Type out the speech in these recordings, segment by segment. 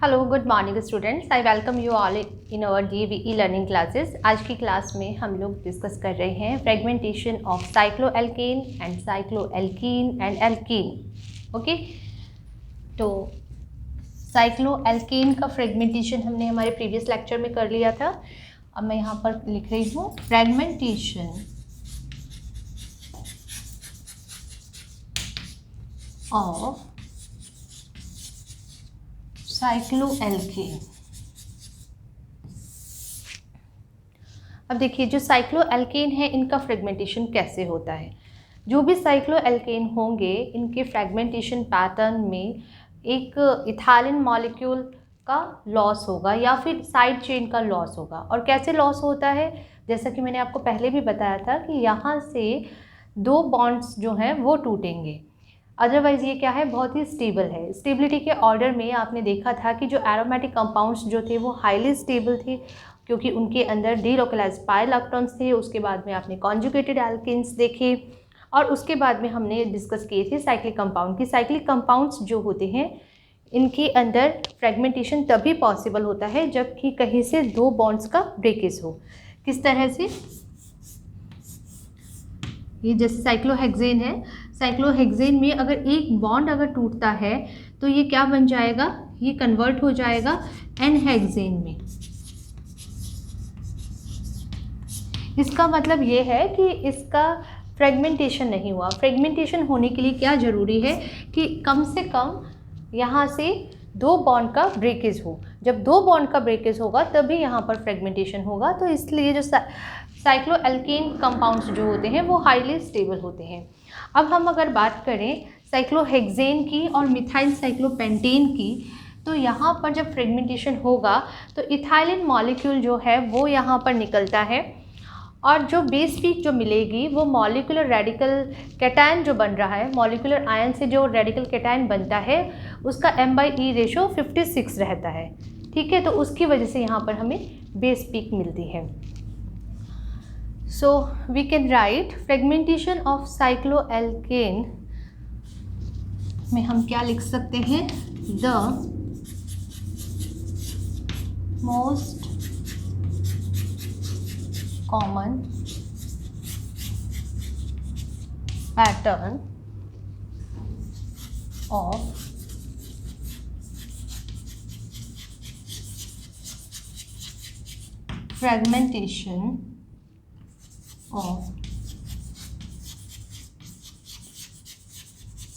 Hello good morning students, I welcome you all in our DVE learning classes. आज की class में हम लोग डिस्कस कर रहे हैं fragmentation of cycloalkane and cycloalkene and alkene. Okay, तो साइक्लोएल्केन का फ्रेगमेंटेशन हमने हमारे प्रीवियस लेक्चर में कर लिया था। अब मैं यहाँ पर लिख रही हूँ फ्रेगमेंटेशन ऑफ साइक्लोएल्केन। अब देखिए, जो साइक्लोएल्केन है इनका फ्रेगमेंटेशन कैसे होता है। जो भी साइक्लोएल्केन होंगे इनके फ्रेगमेंटेशन पैटर्न में एक इथाइलिन मॉलिक्यूल का लॉस होगा या फिर साइड चेन का लॉस होगा। और कैसे लॉस होता है, जैसा कि मैंने आपको पहले भी बताया था कि यहाँ से दो बॉन्ड्स जो हैं वो टूटेंगे, अदरवाइज़ ये क्या है, बहुत ही स्टेबल है। स्टेबिलिटी के ऑर्डर में आपने देखा था कि जो एरोमेटिक कंपाउंड्स जो थे वो हाईली स्टेबल थे क्योंकि उनके अंदर डीलोकलाइज्ड पाई इलेक्ट्रॉन्स थे। उसके बाद में आपने कॉन्जुगेटेड एल्केन्स देखे और उसके बाद में हमने डिस्कस किए थे साइक्लिक कंपाउंड की। साइक्लिक कंपाउंड्स जो होते हैं इनके अंदर फ्रेगमेंटेशन तभी पॉसिबल होता है जबकि कहीं से दो बॉन्ड्स का ब्रेकेज हो। किस तरह से, ये जैसे साइक्लोहेक्सेन है, साइक्लोहेक्सेन में अगर एक बॉन्ड अगर टूटता है तो ये क्या बन जाएगा, ये कन्वर्ट हो जाएगा एनहेक्सेन में। इसका मतलब ये है कि इसका फ्रेगमेंटेशन नहीं हुआ। फ्रेगमेंटेशन होने के लिए क्या ज़रूरी है कि कम से कम यहाँ से दो बॉन्ड का ब्रेकेज हो। जब दो बॉन्ड का ब्रेकेज होगा तभी यहाँ पर फ्रेगमेंटेशन होगा। तो इसलिए जो साइक्लोएल्केन कंपाउंड्स जो होते हैं वो हाईली स्टेबल होते हैं। अब हम अगर बात करें साइक्लोहेक्सेन की और मिथाइल साइक्लोपेंटेन की, तो यहाँ पर जब फ्रेगमेंटेशन होगा तो इथाइलिन मॉलिक्यूल जो है वो यहाँ पर निकलता है और जो बेस पीक जो मिलेगी वो मॉलिक्यूलर रेडिकल कैटायन जो बन रहा है, मॉलिक्यूलर आयन से जो रेडिकल कैटायन बनता है उसका M/E रेशो 56 रहता है। ठीक है, तो उसकी वजह से यहाँ पर हमें बेस पीक मिलती है। So we can write fragmentation of cycloalkane में हम क्या लिख सकते हैं, the most common pattern of fragmentation of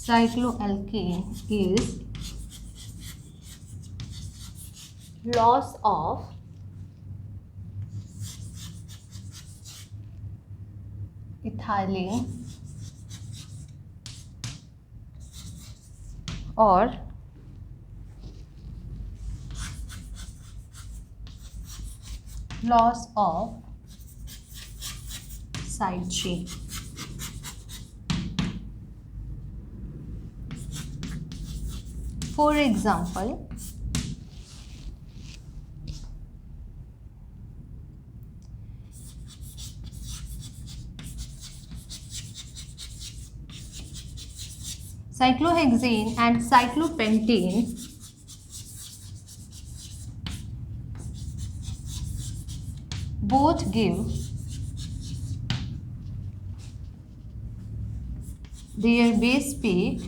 cycloalkane is loss of ethylene और loss of side chain। For example, cyclohexane and cyclopentane both give their base peak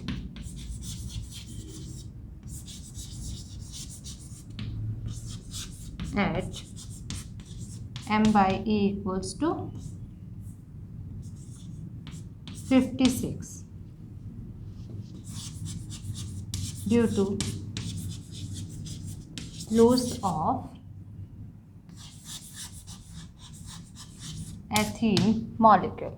at M/E equals to 56 due to loss of ethene molecule।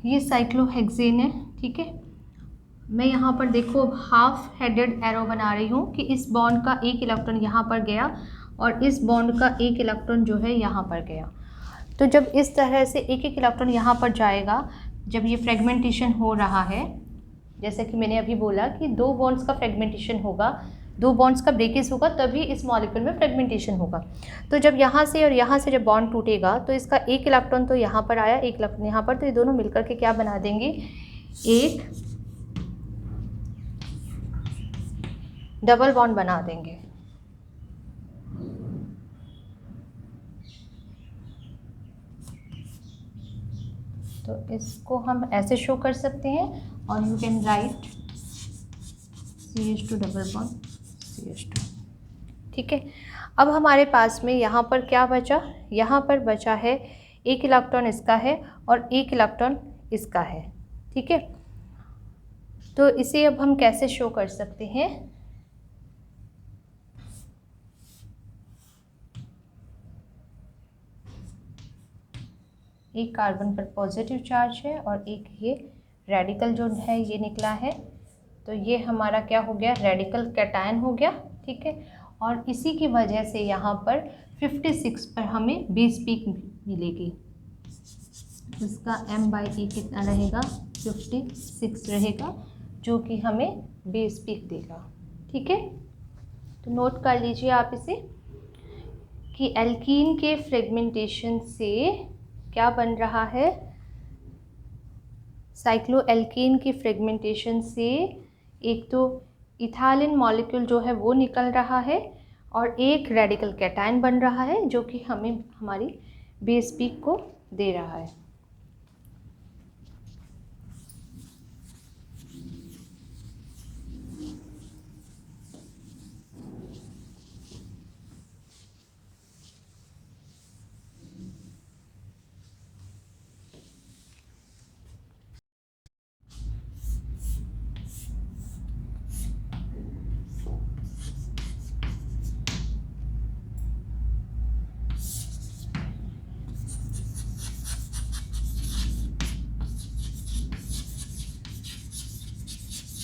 ये cyclohexane है। ठीक है, मैं यहाँ पर देखो half headed arrow बना रही हूँ कि इस बॉन्ड का एक इलेक्ट्रॉन यहाँ पर गया और इस बॉन्ड का एक इलेक्ट्रॉन जो है यहाँ पर गया। तो जब इस तरह से एक एक इलेक्ट्रॉन यहाँ पर जाएगा, जब ये फ्रेगमेंटेशन हो रहा है, जैसे कि मैंने अभी बोला कि दो बॉन्ड्स का फ्रेगमेंटेशन होगा दो बॉन्ड्स का ब्रेकेज होगा तभी इस मॉलिक्यूल में फ्रेगमेंटेशन होगा। तो जब यहाँ से और यहाँ से जब बॉन्ड टूटेगा तो इसका एक इलेक्ट्रॉन तो यहाँ पर आया, एक इलेक्ट्रॉन यहाँ पर, तो ये दोनों मिलकर के क्या बना देंगे, एक डबल बॉन्ड बना देंगे। तो इसको हम ऐसे शो कर सकते हैं और you can write CH2 double bond CH2। ठीक है, अब हमारे पास में यहाँ पर क्या बचा, यहाँ पर बचा है एक इलेक्ट्रॉन इसका है और एक इलेक्ट्रॉन इसका है। ठीक है, तो इसे अब हम कैसे शो कर सकते हैं, एक कार्बन पर पॉजिटिव चार्ज है और एक ये रेडिकल जो है ये निकला है, तो ये हमारा क्या हो गया, रेडिकल कैटायन हो गया। ठीक है, और इसी की वजह से यहाँ पर 56 पर हमें बेस पीक मिलेगी। इसका m/e कितना रहेगा, 56 रहेगा, जो कि हमें बेस पीक देगा। ठीक है, तो नोट कर लीजिए आप इसे कि एल्कीन के फ्रेगमेंटेशन से क्या बन रहा है, साइक्लोएल्कीन की फ्रेगमेंटेशन से एक तो इथाइलिन मॉलिक्यूल जो है वो निकल रहा है और एक रेडिकल कैटायन बन रहा है, जो कि हमें हमारी बेस पीक को दे रहा है।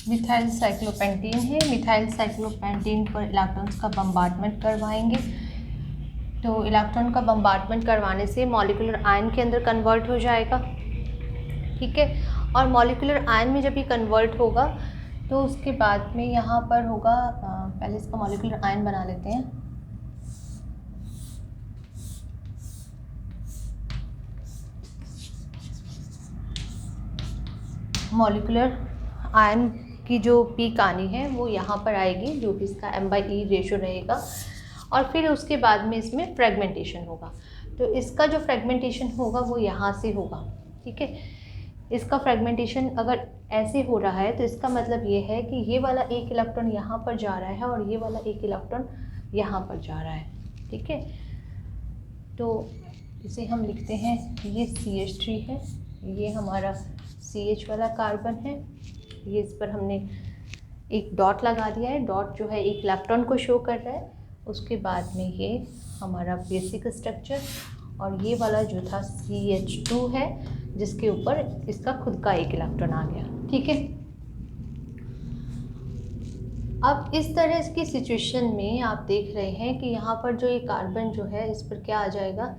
मिथाइल साइक्लोपेंटेन है, मिथाइल साइक्लोपेंटेन पर इलेक्ट्रॉन्स का बम्बार्डमेंट करवाएंगे। तो इलेक्ट्रॉन का बम्बार्डमेंट करवाने से मॉलिक्यूलर आयन के अंदर कन्वर्ट हो जाएगा। ठीक है, और मॉलिक्यूलर आयन में जब ये कन्वर्ट होगा तो उसके बाद में यहाँ पर होगा, पहले इसका मॉलिक्यूलर आयन बना लेते हैं। मॉलिक्यूलर आयन की जो पीक आनी है वो यहाँ पर आएगी, जो कि इसका m/e रेशो रहेगा, और फिर उसके बाद में इसमें फ्रेगमेंटेशन होगा। तो इसका जो फ्रेगमेंटेशन होगा वो यहाँ से होगा। ठीक है, इसका फ्रेगमेंटेशन अगर ऐसे हो रहा है तो इसका मतलब ये है कि ये वाला एक इलेक्ट्रॉन यहाँ पर जा रहा है और ये वाला एक इलेक्ट्रॉन यहाँ पर जा रहा है। ठीक है, तो इसे हम लिखते हैं, ये CH3 है, ये हमारा CH वाला कार्बन है, ये इस पर हमने एक डॉट लगा दिया है। डॉट जो है एक इलेक्ट्रॉन को शो कर रहा है। उसके बाद में ये हमारा बेसिक स्ट्रक्चर, और ये वाला जो था CH2 है, जिसके ऊपर इसका खुद का एक इलेक्ट्रॉन आ गया। ठीक है, अब इस तरह की सिचुएशन में आप देख रहे हैं कि यहाँ पर जो ये कार्बन जो है इस पर क्या आ जाएगा,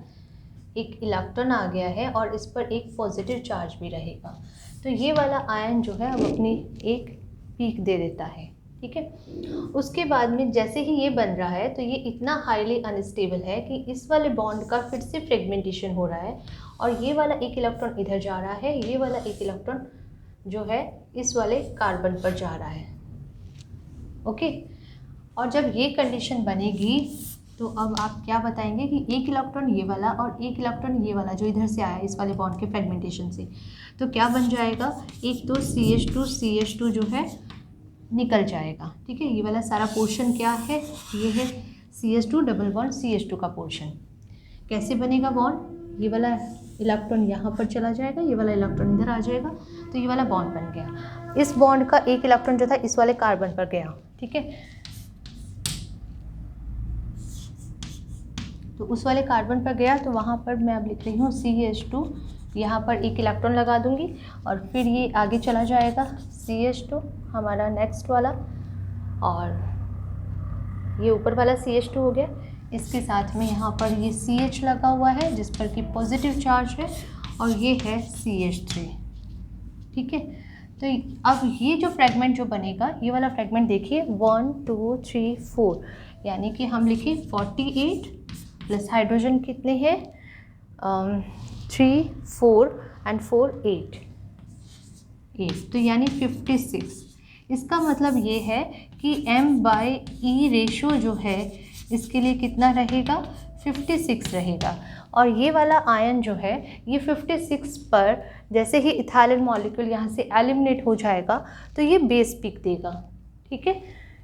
एक इलेक्ट्रॉन आ गया है और इस पर एक पॉजिटिव चार्ज भी रहेगा। तो ये वाला आयन जो है अब अपनी एक पीक दे देता है। ठीक है, उसके बाद में जैसे ही ये बन रहा है तो ये इतना हाईली अनस्टेबल है कि इस वाले बॉन्ड का फिर से फ्रेगमेंटेशन हो रहा है और ये वाला एक इलेक्ट्रॉन इधर जा रहा है, ये वाला एक इलेक्ट्रॉन जो है इस वाले कार्बन पर जा रहा है। ओके, और जब ये कंडीशन बनेगी तो अब आप क्या बताएंगे कि एक इलेक्ट्रॉन ये वाला और एक इलेक्ट्रॉन ये वाला जो इधर से आया इस वाले बॉन्ड के फ्रेगमेंटेशन से, तो क्या बन जाएगा, एक तो CH2 जो है निकल जाएगा। ठीक है, ये वाला सारा पोर्शन क्या है, ये है CH2 डबल बॉन्ड CH2 का पोर्शन। कैसे बनेगा बॉन्ड, ये वाला इलेक्ट्रॉन यहाँ पर चला जाएगा, ये वाला इलेक्ट्रॉन इधर आ जाएगा, तो ये वाला बॉन्ड बन गया। इस बॉन्ड का एक इलेक्ट्रॉन जो था इस वाले कार्बन पर गया। ठीक है, तो उस वाले कार्बन पर गया, तो वहाँ पर मैं अब लिख रही हूँ CH2, यहाँ पर एक इलेक्ट्रॉन लगा दूँगी और फिर ये आगे चला जाएगा CH2 हमारा नेक्स्ट वाला, और ये ऊपर वाला CH2 हो गया। इसके साथ में यहाँ पर ये CH लगा हुआ है जिस पर कि पॉजिटिव चार्ज है, और ये है CH3। ठीक है, तो अब ये जो फ्रेगमेंट जो बनेगा, ये वाला फ्रेगमेंट देखिए 1 2 3 4, यानी कि हम लिखें 48 प्लस हाइड्रोजन कितने हैं 3 4 एंड 4 8, तो यानी 56। इसका मतलब ये है कि M/E रेशो जो है इसके लिए कितना रहेगा 56 रहेगा। और ये वाला आयन जो है ये 56 पर जैसे ही इथाइल मॉलिक्यूल यहाँ से एलिमिनेट हो जाएगा तो ये बेस पीक देगा। ठीक है,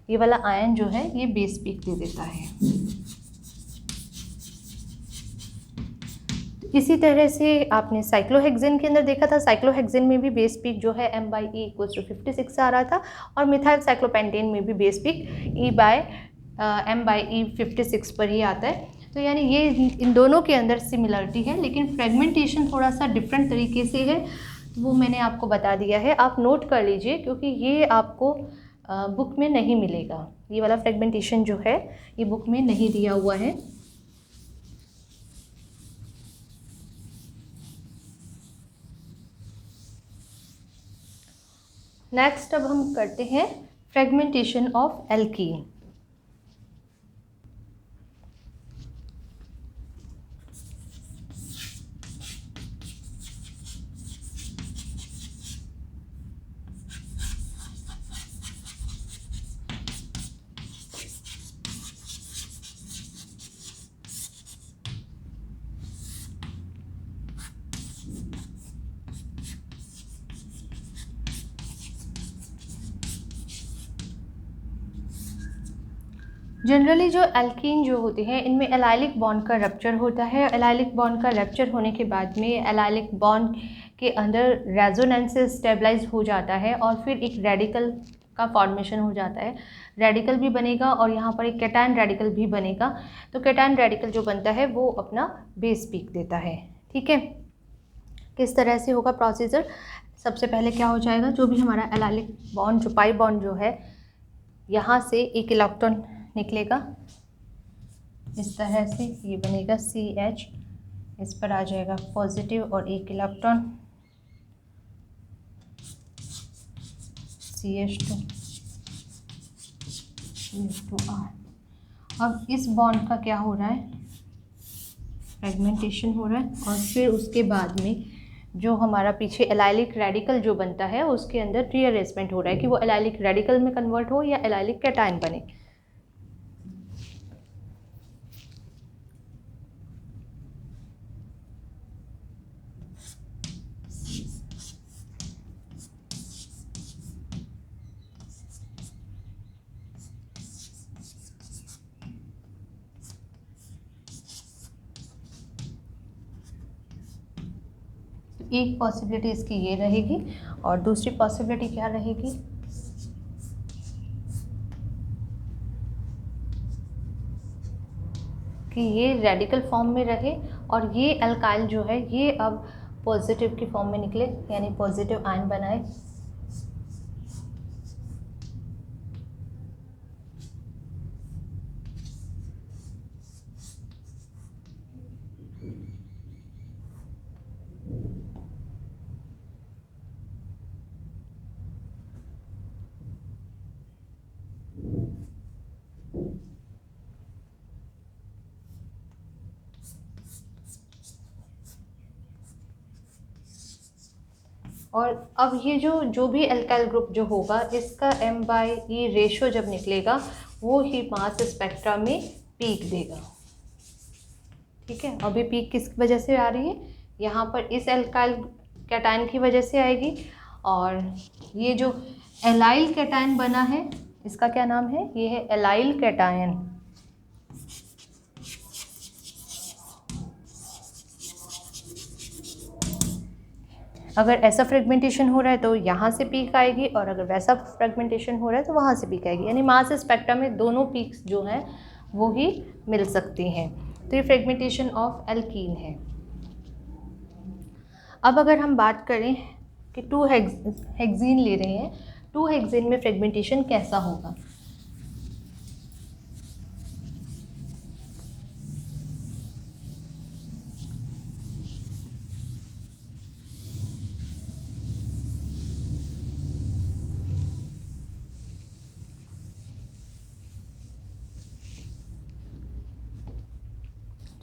ये वाला आयन जो है ये बेस पीक दे देता है। इसी तरह से आपने साइक्लोहेक्सेन के अंदर देखा था, साइक्लोहेक्सेन में भी बेस पीक जो है M/E = 56 आ रहा था, और मिथाइल साइक्लोपेंटेन में भी बेस पीक M/E 56 पर ही आता है। तो यानी ये इन दोनों के अंदर सिमिलरिटी है, लेकिन फ्रेगमेंटेशन थोड़ा सा डिफरेंट तरीके से है, तो वो मैंने आपको बता दिया है। आप नोट कर लीजिए क्योंकि ये आपको बुक में नहीं मिलेगा, ये वाला फ्रेगमेंटेशन जो है ये बुक में नहीं दिया हुआ है। नेक्स्ट अब हम करते हैं फ्रेगमेंटेशन ऑफ एल्कीन। जनरली जो एल्कीन जो होते हैं इनमें एलाइलिक बॉन्ड का रप्चर होता है। एलाइलिक बॉन्ड का रप्चर होने के बाद में एलाइलिक बॉन्ड के अंदर रेजोनेंस से स्टेबलाइज हो जाता है और फिर एक रेडिकल का फॉर्मेशन हो जाता है। रेडिकल भी बनेगा और यहाँ पर एक कैटायन रेडिकल भी बनेगा। तो कैटायन रेडिकल जो बनता है वो अपना बेस पीक देता है। ठीक है, किस तरह से होगा प्रोसीजर? सबसे पहले क्या हो जाएगा, जो भी हमारा एलाइलिक बॉन्ड जो पाई बॉन्ड जो है यहाँ से एक इलेक्ट्रॉन निकलेगा इस तरह से, ये बनेगा CH, इस पर आ जाएगा पॉजिटिव और एक इलेक्ट्रॉन CH2 CH2R। अब इस बॉन्ड का क्या हो रहा है, फ्रेगमेंटेशन हो रहा है, और फिर उसके बाद में जो हमारा पीछे एलाइलिक रेडिकल जो बनता है उसके अंदर रीअरेंजमेंट हो रहा है कि वो एलाइलिक रेडिकल में कन्वर्ट हो या एलाइलिक कैटायन बने। एक पॉसिबिलिटी इसकी ये रहेगी, और दूसरी पॉसिबिलिटी क्या रहेगी, कि ये रेडिकल फॉर्म में रहे और ये अल्काइल जो है ये अब पॉजिटिव की फॉर्म में निकले, यानी पॉजिटिव आयन बनाए। और अब ये जो भी एल्काइल ग्रुप जो होगा इसका M/E रेशो जब निकलेगा वो ही मास स्पेक्ट्रा में पीक देगा। ठीक है, अभी पीक किस वजह से आ रही है, यहाँ पर इस एल्काइल कैटायन की वजह से आएगी, और ये जो एलाइल कैटायन बना है इसका क्या नाम है, ये है एलाइल कैटायन। अगर ऐसा फ्रेगमेंटेशन हो रहा है तो यहाँ से पीक आएगी, और अगर वैसा फ्रेगमेंटेशन हो रहा है तो वहाँ से पीक आएगी, यानी मास स्पेक्ट्रम में दोनों पीक्स जो हैं वो ही मिल सकती हैं। तो ये फ्रेगमेंटेशन ऑफ एल्कीन है। अब अगर हम बात करें कि 2 हेक्सीन ले रहे हैं, 2 हेक्सीन में फ्रेगमेंटेशन कैसा होगा।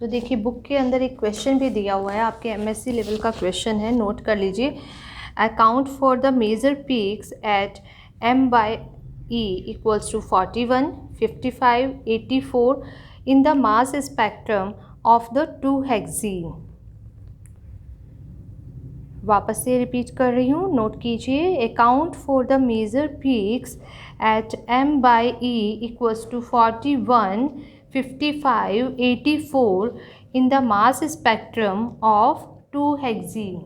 तो देखिए बुक के अंदर एक क्वेश्चन भी दिया हुआ है, आपके एमएससी लेवल का क्वेश्चन है, नोट कर लीजिए। Account for the major peaks at M/E equals to 41, 55, 84 in the mass spectrum of the 2 hexene. वापस से रिपीट कर रही हूँ, नोट कीजिए। Account for the major peaks at M/E equals to 41, 55, 84 in the mass spectrum of 2 hexene।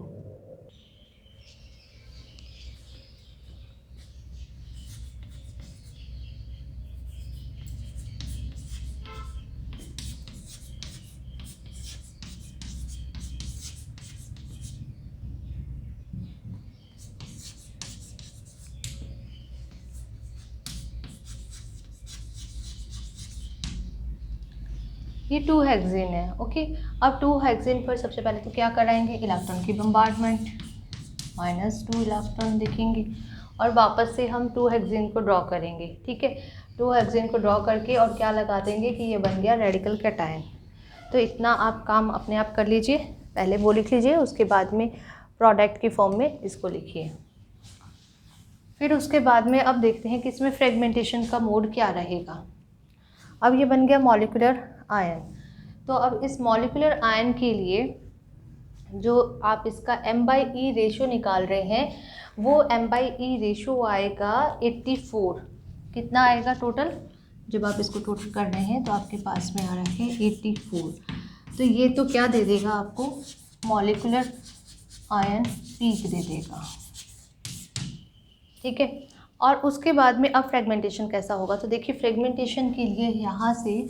ये 2 hexane है। Okay, अब 2 hexane पर सबसे पहले तो क्या कराएंगे, इलेक्ट्रॉन की बम्बार्डमेंट, -2 इलेक्ट्रॉन देखेंगे और वापस से हम 2 हेक्सेन को ड्रॉ करेंगे। ठीक है, 2 हेक्सेन को ड्रॉ करके और क्या लगा देंगे कि ये बन गया रेडिकल कैटायन। तो इतना आप काम अपने आप कर लीजिए, पहले वो लिख लीजिए, उसके बाद में प्रोडक्ट की फॉर्म में इसको लिखिए। फिर उसके बाद में अब देखते हैं कि इसमें फ्रेगमेंटेशन का मोड क्या रहेगा। अब ये बन गया मॉलिक्यूलर आयन। तो अब इस मॉलिक्यूलर आयन के लिए जो आप इसका M/E रेशो निकाल रहे हैं, वो M/E रेशो आएगा 84। कितना आएगा टोटल, जब आप इसको टोटल कर रहे हैं तो आपके पास में आ रहा है 84। तो ये तो क्या दे देगा आपको, मॉलिक्यूलर आयन पीक दे देगा। ठीक है, और उसके बाद में अब फ्रेगमेंटेशन कैसा होगा। तो देखिए फ्रेगमेंटेशन के लिए यहाँ से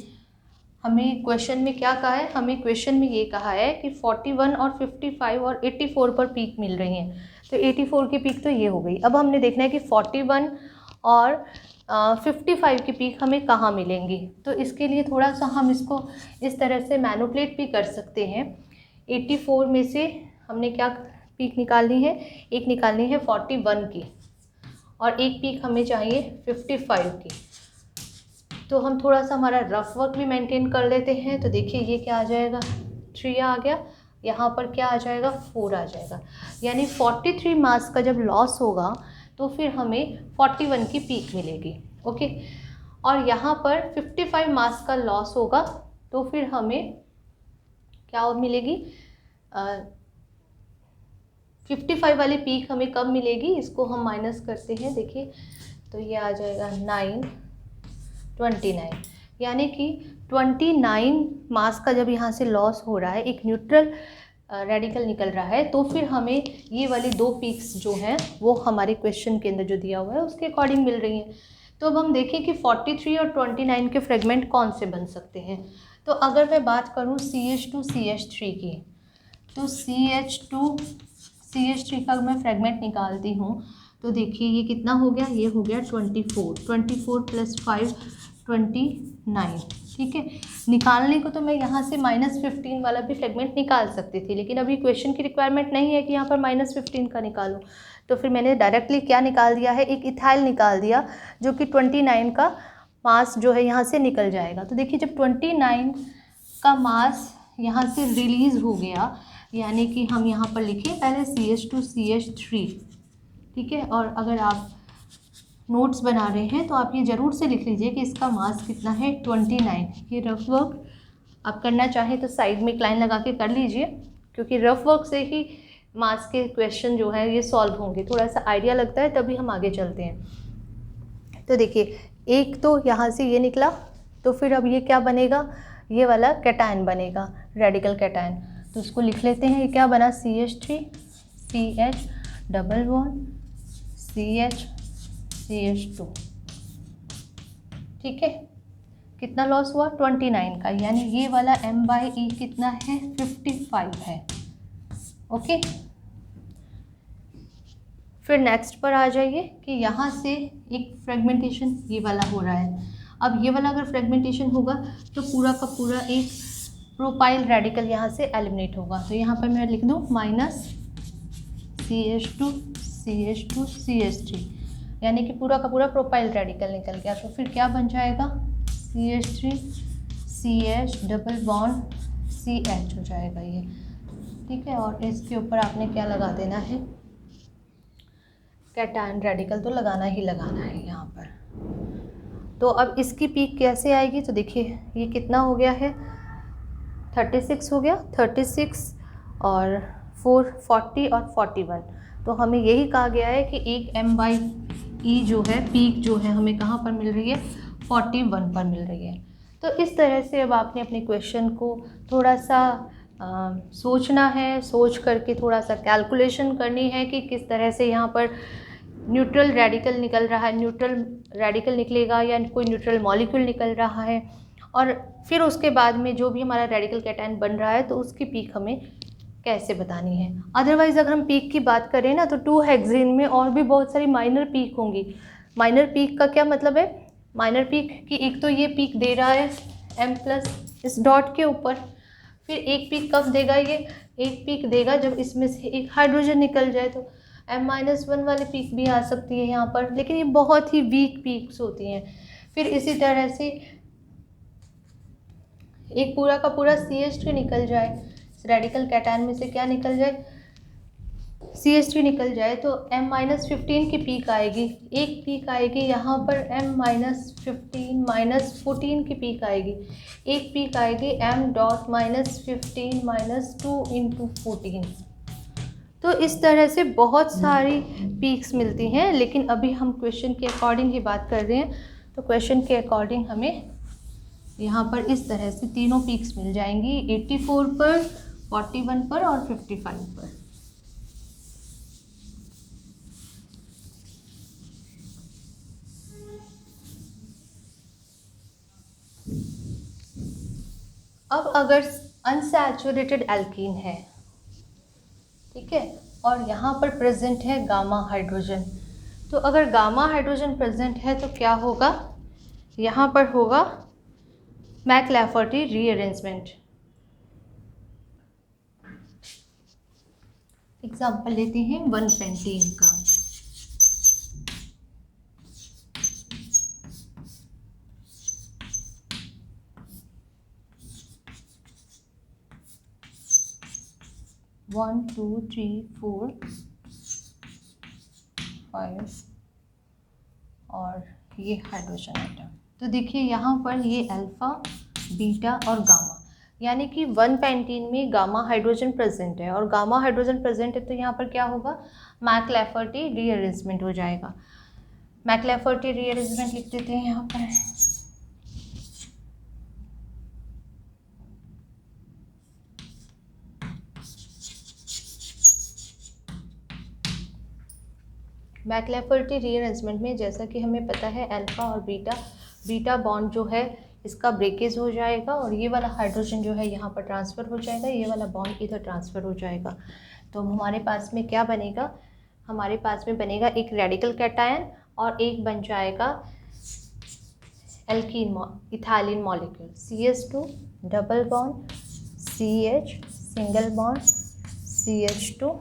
हमें क्वेश्चन में क्या कहा है, हमें क्वेश्चन में ये कहा है कि 41 और 55 और 84 पर पीक मिल रही हैं। तो 84 की पीक तो ये हो गई। अब हमने देखना है कि 41 और 55 की पीक हमें कहाँ मिलेंगी। तो इसके लिए थोड़ा सा हम इसको इस तरह से मैनिपुलेट भी कर सकते हैं। 84 में से हमने क्या पीक निकालनी है, एक निकालनी है 41 की और एक पीक हमें चाहिए 55 की। तो हम थोड़ा सा हमारा रफ वर्क भी मेंटेन कर लेते हैं। तो देखिए ये क्या आ जाएगा, 3 आ गया, यहाँ पर क्या आ जाएगा, 4 आ जाएगा। यानी 43 मास का जब लॉस होगा तो फिर हमें 41 की पीक मिलेगी। ओके, और यहाँ पर 55 मास का लॉस होगा तो फिर हमें क्या मिलेगी, 55 वाली पीक हमें कब मिलेगी, इसको हम माइनस करते हैं। देखिए तो ये आ जाएगा 9, 29। यानी कि 29 मास का जब यहाँ से लॉस हो रहा है, एक न्यूट्रल रेडिकल निकल रहा है, तो फिर हमें ये वाली 2 पीक्स जो हैं वो हमारे क्वेश्चन के अंदर जो दिया हुआ है उसके अकॉर्डिंग मिल रही हैं। तो अब हम देखें कि 43 और 29 के फ्रेगमेंट कौन से बन सकते हैं। तो अगर मैं बात करूँ CH2CH3 की, तो CH2CH3 का मैं फ्रेगमेंट निकालती हूँ तो देखिए ये कितना हो गया, ये हो गया 24 + 5 29। ठीक है, निकालने को तो मैं यहाँ से -15 वाला भी फ्रेगमेंट निकाल सकती थी, लेकिन अभी क्वेश्चन की रिक्वायरमेंट नहीं है कि यहाँ पर -15 का निकालूँ। तो फिर मैंने डायरेक्टली क्या निकाल दिया है, एक इथाइल निकाल दिया जो कि 29 का मास जो है यहाँ से निकल जाएगा। तो देखिए जब 29 का मास यहाँ से रिलीज़ हो गया, यानी कि हम यहाँ पर लिखें पहले CH2CH3। ठीक है, और अगर आप नोट्स बना रहे हैं तो आप ये ज़रूर से लिख लीजिए कि इसका मास कितना है, 29। ये रफ वर्क आप करना चाहें तो साइड में एक लाइन लगा के कर लीजिए, क्योंकि रफ वर्क से ही मास के क्वेश्चन जो है ये सॉल्व होंगे। थोड़ा सा आइडिया लगता है तभी हम आगे चलते हैं। तो देखिए एक तो यहाँ से ये निकला, तो फिर अब ये क्या बनेगा, ये वाला कैटायन बनेगा, रेडिकल कैटायन। तो इसको लिख लेते हैं, ये क्या बना, CH3 CH double bond CH CH2। ठीक है, कितना लॉस हुआ, 29 का, यानी ये वाला M/E कितना है, 55 है। ओके, फिर नेक्स्ट पर आ जाइए कि यहाँ से एक फ्रेगमेंटेशन ये वाला हो रहा है। अब ये वाला अगर फ्रेगमेंटेशन होगा तो पूरा का पूरा एक प्रोपाइल रेडिकल यहाँ से एलिमिनेट होगा। तो यहाँ पर मैं लिख दूँ -CH2 CH2 CH3, यानी कि पूरा का पूरा प्रोपाइल रेडिकल निकल गया। तो फिर क्या बन जाएगा, CH3 CH double bond CH हो जाएगा ये, ठीक है। और इसके ऊपर आपने क्या लगा देना है, कैटायन रेडिकल तो लगाना ही लगाना है यहाँ पर। तो अब इसकी पीक कैसे आएगी, तो देखिए ये कितना हो गया है, 36 हो गया, 36 और 4 40 और 41। तो हमें यही कहा गया है कि एक M/E जो है पीक जो है हमें कहाँ पर मिल रही है, 41 पर मिल रही है। तो इस तरह से अब आपने अपने क्वेश्चन को थोड़ा सा सोचना है, सोच करके थोड़ा सा कैलकुलेशन करनी है कि किस तरह से यहाँ पर न्यूट्रल रेडिकल निकल रहा है, न्यूट्रल रेडिकल निकलेगा या कोई न्यूट्रल मॉलिक्यूल निकल रहा है, और फिर उसके बाद में जो भी हमारा रेडिकल कैटायन बन रहा है तो उसकी पीक हमें कैसे बतानी है। अदरवाइज़ अगर हम पीक की बात करें ना तो 2 हेक्सेन में और भी बहुत सारी माइनर पीक होंगी। माइनर पीक का क्या मतलब है, माइनर पीक की एक तो ये पीक दे रहा है M+ इस डॉट के ऊपर, फिर एक पीक कब देगा, ये एक पीक देगा जब इसमें से एक हाइड्रोजन निकल जाए, तो M-1 वाली पीक भी आ सकती है यहाँ पर, लेकिन ये बहुत ही वीक पीक्स होती हैं। फिर इसी तरह से एक पूरा का पूरा CH3 निकल जाए, इस रेडिकल कैटायन में से क्या निकल जाए, CH3 निकल जाए, तो M-15 की पीक आएगी, एक पीक आएगी यहाँ पर M-15 -14 की पीक आएगी, एक पीक आएगी M.-15 -2 × 14। तो इस तरह से बहुत सारी पीक्स मिलती हैं, लेकिन अभी हम क्वेश्चन के अकॉर्डिंग ही बात कर रहे हैं। तो क्वेश्चन के अकॉर्डिंग हमें यहाँ पर इस तरह से तीनों पीक्स मिल जाएंगी, 84 पर, 41 पर और 55 पर। अब अगर अनसैचुरेटेड एल्कीन है, ठीक है, और यहाँ पर प्रेजेंट है गामा हाइड्रोजन, तो अगर गामा हाइड्रोजन प्रेजेंट है तो क्या होगा, यहाँ पर होगा मैकलैफर्टी रीअरेंजमेंट। एग्जाम्पल लेते हैं 1-पेंटीन का। वन, 2, 3, 4, 5 और ये हाइड्रोजन आइटम। तो देखिए यहाँ पर ये अल्फ़ा, बीटा और गामा, यानी कि 1-पेंटीन में गामा हाइड्रोजन प्रेजेंट है, और गामा हाइड्रोजन प्रेजेंट है तो यहाँ पर क्या होगा, मैकलैफर्टी रीअरेंजमेंट हो जाएगा। मैकलैफर्टी रीअरेंजमेंट लिख देते हैं यहाँ पर। मैकलैफर्टी रीअरेंजमेंट में जैसा कि हमें पता है अल्फ़ा और बीटा बॉन्ड जो है इसका ब्रेकेज हो जाएगा, और ये वाला हाइड्रोजन जो है यहाँ पर ट्रांसफ़र हो जाएगा, ये वाला बॉन्ड इधर ट्रांसफ़र हो जाएगा। तो हमारे पास में क्या बनेगा, हमारे पास में बनेगा एक रेडिकल कैटायन और एक बन जाएगा alkene ethylene molecule, CH2 double bond CH single bond CH2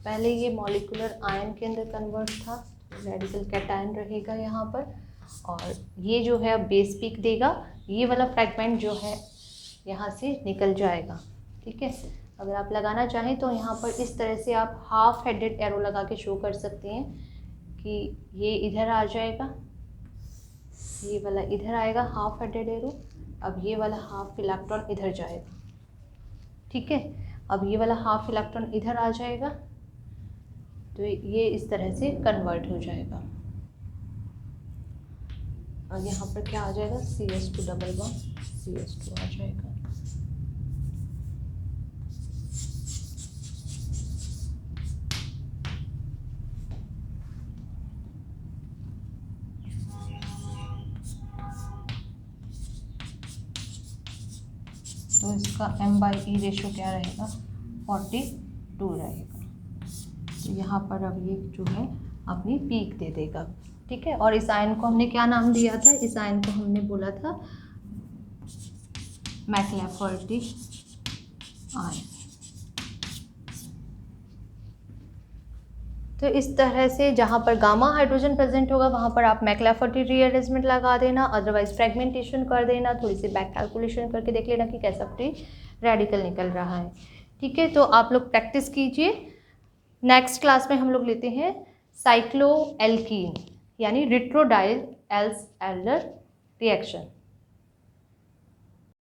पहले ये मॉलिक्यूलर आयन के अंदर कन्वर्ट था, रेडिकल कैटायन रहेगा यहाँ पर, और ये जो है अब बेस पीक देगा, ये वाला फ्रैगमेंट जो है यहाँ से निकल जाएगा, ठीक है। अगर आप लगाना चाहें तो यहाँ पर इस तरह से आप हाफ हेडेड एरो लगा के शो कर सकते हैं कि ये इधर आ जाएगा, ये वाला इधर आएगा हाफ हेडेड एरो, अब ये वाला हाफ इलेक्ट्रॉन इधर जाएगा, ठीक है। अब ये वाला हाफ इलेक्ट्रॉन इधर आ जाएगा, तो ये इस तरह से कन्वर्ट हो जाएगा, और यहाँ पर क्या आ जाएगा, CH2 डबल बॉन्ड CH2 आ जाएगा। तो इसका M/E रेशो क्या रहेगा, 42 रहेगा। तो यहाँ पर अब ये जो है अपनी पीक दे देगा, ठीक है। और इस आयन को हमने क्या नाम दिया था, इस आयन को हमने बोला था मैकलैफर्टी आयन। तो इस तरह से जहाँ पर गामा हाइड्रोजन प्रेजेंट होगा वहाँ पर आप मैक्लाफर्टी रीअरेंजमेंट लगा देना, अदरवाइज फ्रेगमेंटेशन कर देना, थोड़ी सी बैक कैलकुलेशन करके देख लेना कि कैसा फ्री रेडिकल निकल रहा है। ठीक है, तो आप लोग प्रैक्टिस कीजिए। नेक्स्ट क्लास में हम लोग लेते हैं साइक्लोएल्कीन यानी रिट्रोडाइल एल्स एल्डर रिएक्शन।